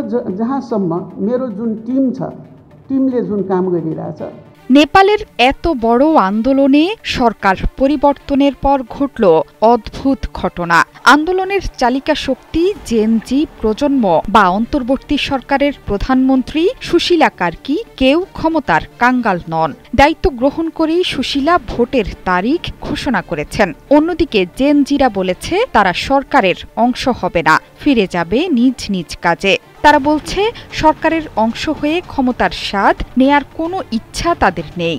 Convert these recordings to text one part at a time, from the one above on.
जहाँसम्म मेरो जुन टिम छ टिमले जुन काम गरिरहेछ নেপালের এত বড় আন্দোলনে সরকার পরিবর্তনের পর ঘটল অদ্ভুত ঘটনা। আন্দোলনের চালিকা শক্তি জেনজি প্রজন্ম বা অন্তর্বর্তী সরকারের প্রধানমন্ত্রী সুশীলা কার্কি কেউ ক্ষমতার কাঙ্গাল নন। দায়িত্ব গ্রহণ করেই সুশীলা ভোটের তারিখ ঘোষণা করেছেন। অন্যদিকে জেনজিরা বলেছে তারা সরকারের অংশ হবে না, ফিরে যাবে নিজ নিজ কাজে। তারা বলছে সরকারের অংশ হয়ে ক্ষমতার স্বাদ নেয়ার কোনো ইচ্ছা তাদের নেই।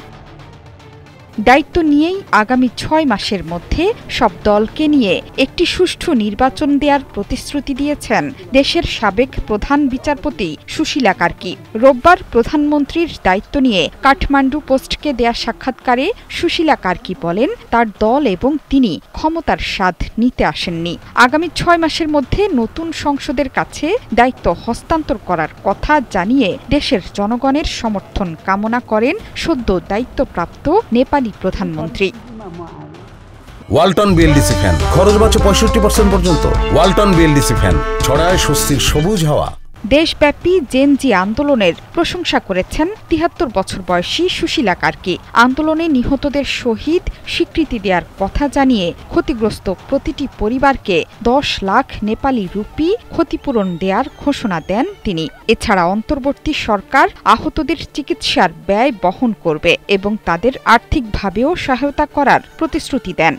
দায়িত্ব নিয়েই আগামী ৬ মাসের মধ্যে সব দলকে নিয়ে একটি সুষ্ঠু নির্বাচন দেওয়ার প্রতিশ্রুতি দিয়েছেন দেশের সাবেক প্রধান বিচারপতি সুশীলা কার্কি। রোববার প্রধানমন্ত্রীর দায়িত্ব নিয়ে কাঠমান্ডু পোস্টকে দেয়া সাক্ষাৎকারে সুশীলা কার্কি বলেন তার দল এবং তিনি ক্ষমতার স্বাদ নিতে আসেননি। আগামী ৬ মাসের মধ্যে নতুন সংসদের কাছে দায়িত্ব হস্তান্তর করার কথা জানিয়ে দেশের জনগণের সমর্থন কামনা করেন সদ্য দায়িত্বপ্রাপ্ত নেপালি প্রধানমন্ত্রী। ওয়ালটন বিএলডিসি ফ্যান খরচ বাঁচে 65% পর্যন্ত। ওয়ালটন বিএলডিসি ফ্যান ছড়ায় স্বস্তির সবুজ হাওয়া। দেশব্যাপী জেনজি আন্দোলনের প্রশংসা করেছেন ৭৩ বছর বয়সী সুশীলা কার্কি। আন্দোলনে নিহতদের শহীদ স্বীকৃতি দেওয়ার কথা জানিয়ে ক্ষতিগ্রস্ত প্রতিটি পরিবারকে ১০ লাখ নেপালি রুপি ক্ষতিপূরণ দেওয়ার ঘোষণা দেন তিনি। এছাড়া অন্তর্বর্তী সরকার আহতদের চিকিৎসার ব্যয় বহন করবে এবং তাদের আর্থিকভাবেও সহায়তা করার প্রতিশ্রুতি দেন।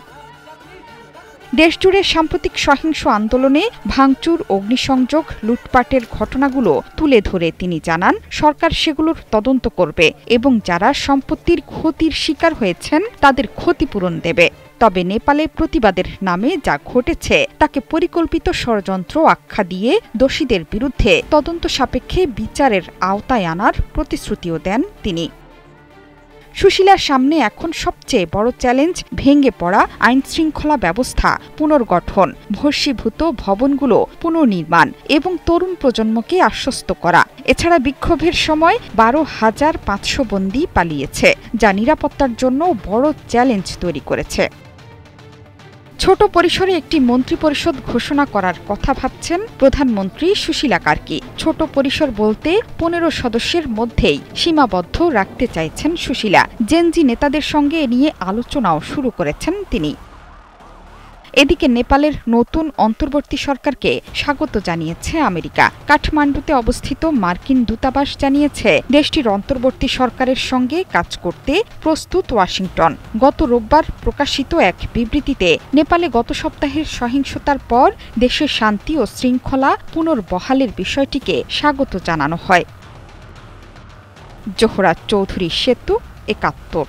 দেশজুড়ে সাম্প্রতিক সহিংস আন্দোলনে ভাঙচুর, অগ্নিসংযোগ, লুটপাটের ঘটনাগুলো তুলে ধরে তিনি জানান সরকার সেগুলোর তদন্ত করবে এবং যারা সম্পত্তির ক্ষতির শিকার হয়েছেন তাদের ক্ষতিপূরণ দেবে। তবে নেপালে প্রতিবাদের নামে যা ঘটেছে তাকে পরিকল্পিত ষড়যন্ত্র আখ্যা দিয়ে দোষীদের বিরুদ্ধে তদন্ত সাপেক্ষে বিচারের আওতায় আনার প্রতিশ্রুতিও দেন তিনি। সুশীলার সামনে এখন সবচেয়ে বড় চ্যালেঞ্জ ভেঙে পড়া আইনশৃঙ্খলা ব্যবস্থা পুনর্গঠন, ভস্মীভূত ভবনগুলো পুনর্নির্মাণ এবং তরুণ প্রজন্মকে আশ্বস্ত করা। এছাড়া বিক্ষোভের সময় ১২,৫০০ বন্দী পালিয়েছে, যা নিরাপত্তার জন্য বড় চ্যালেঞ্জ তৈরি করেছে। ছোট পরিসরে একটি মন্ত্রিপরিষদ ঘোষণা করার কথা ভাবছেন প্রধানমন্ত্রী সুশীলা কার্কি। ছোট পরিসর বলতে ১৫ সদস্যের মধ্যেই সীমাবদ্ধ রাখতে চাইছেন সুশীলা। জেনজি নেতাদের সঙ্গে এ নিয়ে আলোচনাও শুরু করেছেন তিনি। এদিকে নেপালের নতুন অন্তর্বর্তী সরকারকে স্বাগত জানিয়েছে আমেরিকা। কাঠমান্ডুতে অবস্থিত মার্কিন দূতাবাস জানিয়েছে দেশটির অন্তর্বর্তী সরকারের সঙ্গে কাজ করতে প্রস্তুত ওয়াশিংটন। গত রোববার প্রকাশিত এক বিবৃতিতে নেপালে গত সপ্তাহের সহিংসতার পর দেশে শান্তি ও শৃঙ্খলা পুনর্বহালের বিষয়টিকে স্বাগত জানানো হয়। জোহরা চৌধুরী সেতু, ৭১।